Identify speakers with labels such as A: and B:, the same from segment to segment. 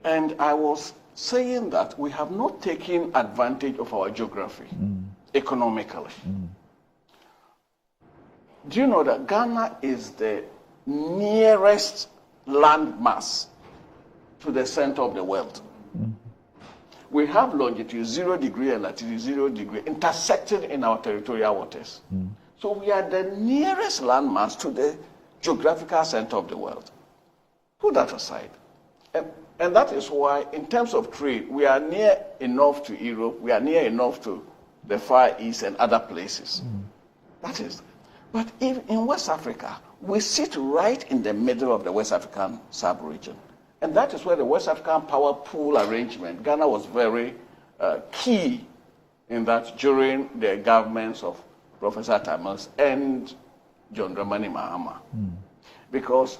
A: And I was saying that we have not taken advantage of our geography economically. Do you know that Ghana is the nearest landmass to the center of the world? We have longitude 0 degree and latitude 0 degree intersected in our territorial waters. So we are the nearest landmass to the geographical center of the world. Put that aside. And that is why, in terms of trade, we are near enough to Europe, we are near enough to the Far East and other places. That is. But in West Africa, we sit right in the middle of the West African sub-region. And that is where the West African power pool arrangement, Ghana was very key in that during the governments of Professor Tamils and John Dramani Mahama. Because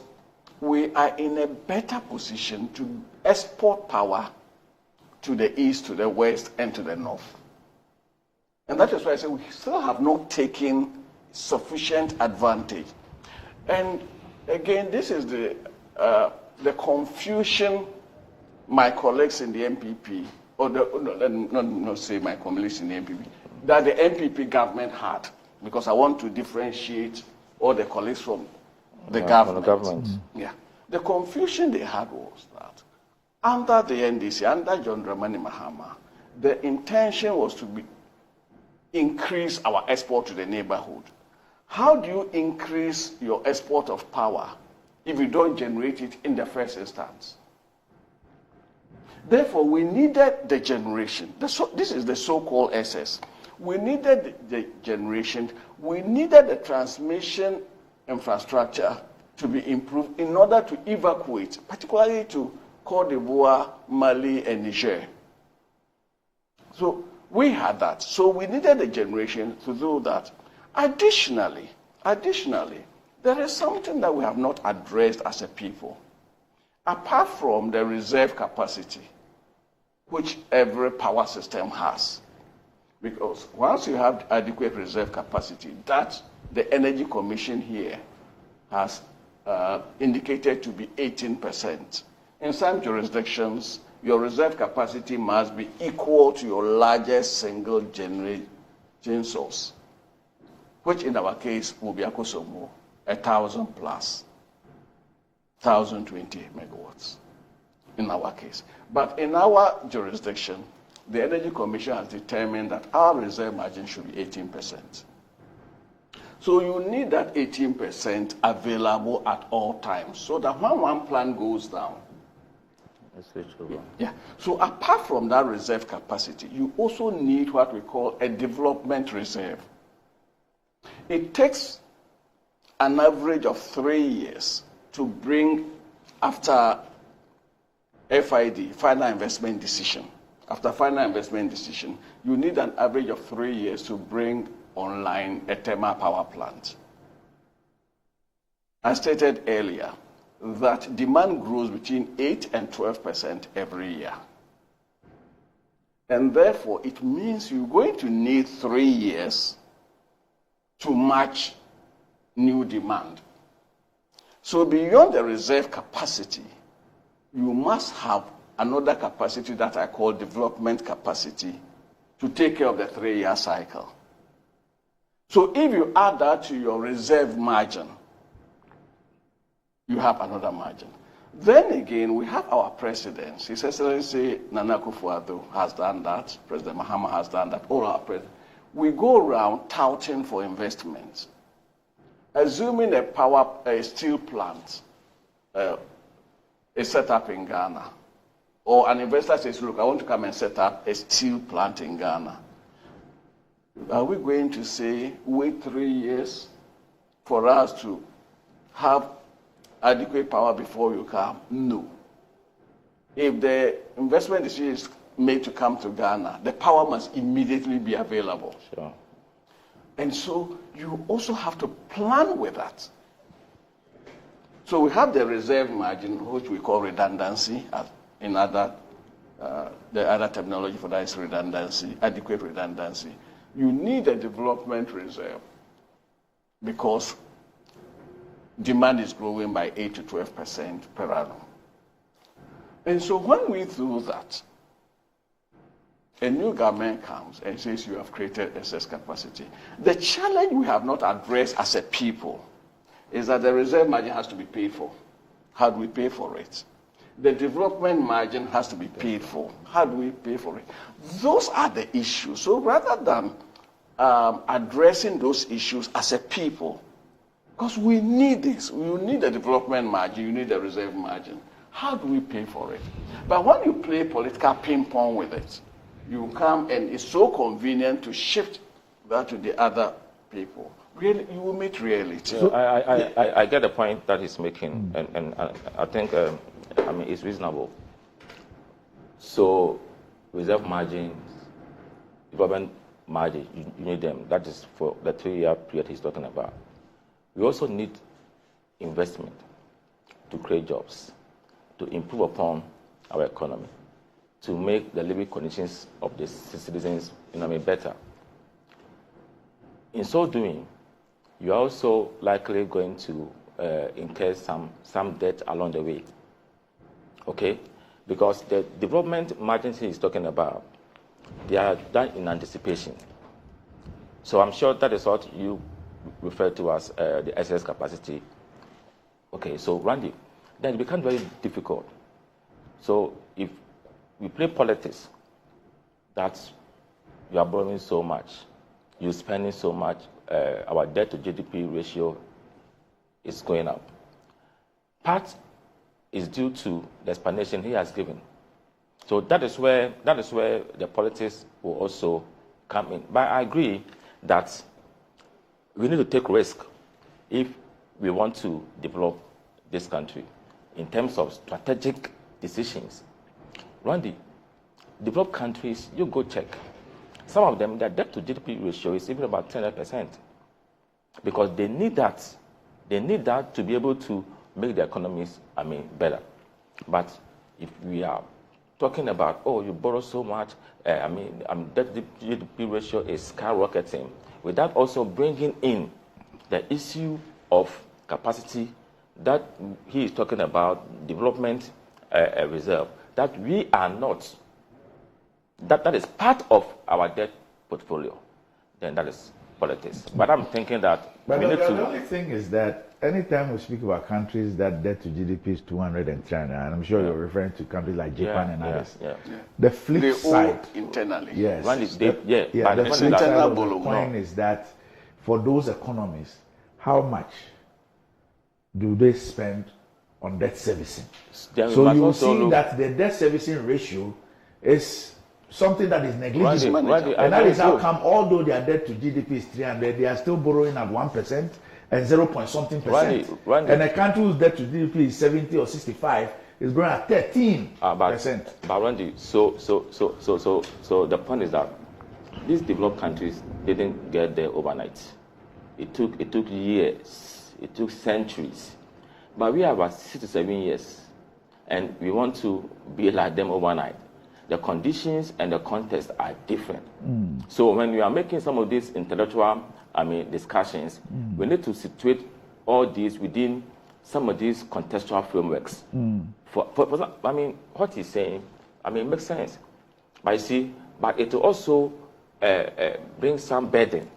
A: we are in a better position to export power to the east, to the west, and to the north. And that is why I say we still have not taken sufficient advantage. And again, this is the confusion my colleagues in the MPP, or not say my colleagues in the MPP, that the MPP government had, because I want to differentiate all the colleagues from the government. Yeah. The confusion they had was that under the NDC, under John Dramani Mahama, the intention was to increase our export to the neighborhood. How do you increase your export of power if you don't generate it in the first instance? Therefore, we needed the generation. This is the so-called SS. We needed the generation. We needed the transmission infrastructure to be improved in order to evacuate, particularly to Côte d'Ivoire, Mali, and Niger. So we had that. So we needed the generation to do that. Additionally, there is something that we have not addressed as a people. Apart from the reserve capacity, which every power system has, because once you have adequate reserve capacity, that the Energy Commission here has indicated to be 18%. In some jurisdictions, your reserve capacity must be equal to your largest single generation source, which in our case will be Akosomo, 1,000 plus, 1,020 megawatts in our case. But in our jurisdiction, the Energy Commission has determined that our reserve margin should be 18%. So you need that 18% available at all times, so that when one plant goes down, yeah. So apart from that reserve capacity, you also need what we call a development reserve. It takes an average of 3 years to bring, after FID, final investment decision. After final investment decision, you need an average of 3 years to bring online a thermal power plant. I stated earlier that demand grows between 8 and 12% every year. And therefore, it means you're going to need 3 years to match new demand. So beyond the reserve capacity, you must have another capacity that I call development capacity to take care of the 3-year cycle. So if you add that to your reserve margin, you have another margin. Then again, we have our presidents. His Excellency Nana Akufo-Addo has done that. President Mahama has done that. All our presidents. We go around touting for investments. Assuming a steel plant is set up in Ghana, or an investor says, look, I want to come and set up a steel plant in Ghana. Are we going to say, wait 3 years for us to have adequate power before you come? No. If the investment decision is made to come to Ghana, the power must immediately be available.
B: Sure.
A: And so you also have to plan with that. So we have the reserve margin, which we call redundancy. In the other terminology for that is redundancy, adequate redundancy. You need a development reserve because demand is growing by 8 to 12% per annum. And so when we do that, a new government comes and says you have created excess capacity. The challenge we have not addressed as a people is that the reserve margin has to be paid for. How do we pay for it? The development margin has to be paid for. How do we pay for it? Those are the issues. So rather than addressing those issues as a people, because we need this, you need the development margin, you need the reserve margin. How do we pay for it? But when you play political ping pong with it, you come and it's so convenient to shift that to the other people. Really, you will meet reality.
B: So I get the point that he's making, and I think it's reasonable. So reserve margins, development margin, you need them. That is for the 3-year period he's talking about. We also need investment to create jobs, to improve upon our economy, to make the living conditions of the citizens better. In so doing, you are also likely going to incur some debt along the way, okay? Because the development margins he is talking about, they are done in anticipation. So I'm sure that is what you refer to as the excess capacity. Okay, so Randy, then it becomes very difficult. So if we play politics, that you are borrowing so much, you're spending so much, our debt to GDP ratio is going up. Part is due to the explanation he has given. So that is where the politics will also come in. But I agree that we need to take risk if we want to develop this country in terms of strategic decisions. Randy, developed countries, you go check. Some of them, their debt to GDP ratio is even about 10%, because they need that. They need that to be able to make the economies, better. But if we are talking about, you borrow so much, debt to GDP ratio is skyrocketing, without also bringing in the issue of capacity that he is talking about, development reserve, that we are not, that is part of our debt portfolio, then that is politics. But I'm thinking that we need to...
C: The only thing is that anytime we speak about countries that debt to GDP is 200 and 300, and I'm sure you're referring to countries like Japan and others. The flip side
A: internally.
C: Yes.
A: The
C: internal point is that for those economies, how much do they spend on debt servicing? So you see that the debt servicing ratio is something that is negligible. And that is how come, although their debt to GDP is 300, they are still borrowing at 1% and 0.something percent. And a country whose debt to GDP is 70 or 65 is growing at 13%.
B: But Randy, so the point is that these developed countries didn't get there overnight. It took years, it took centuries. But we have about 6 to 7 years, and we want to be like them overnight. The conditions and the context are different. So when we are making some of these intellectual discussions, we need to situate all these within some of these contextual frameworks. For what he's saying, makes sense. But you see, but it will also bring some burden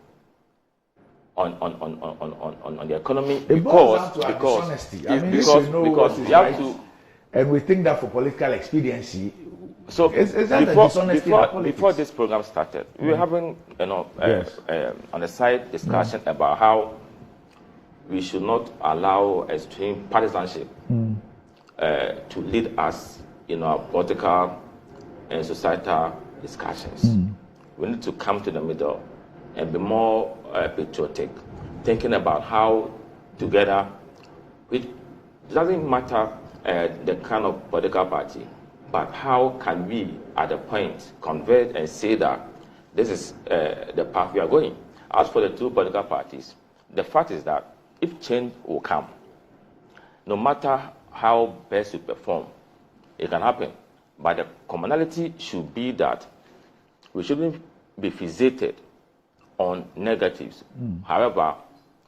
B: on the economy, because we have to,
C: and we think that for political expediency.
B: So before this program started, we were having on the side discussion about how we should not allow extreme partisanship to lead us in our political and societal discussions. We need to come to the middle and be more patriotic, thinking about how together, which doesn't matter the kind of political party, but how can we, at a point, convert and say that this is the path we are going? As for the two political parties, the fact is that if change will come, no matter how best you perform, it can happen. But the commonality should be that we shouldn't be fixated on negatives. However,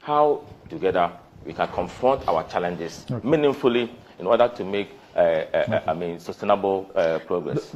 B: how together we can confront our challenges meaningfully in order to make I mean, sustainable progress.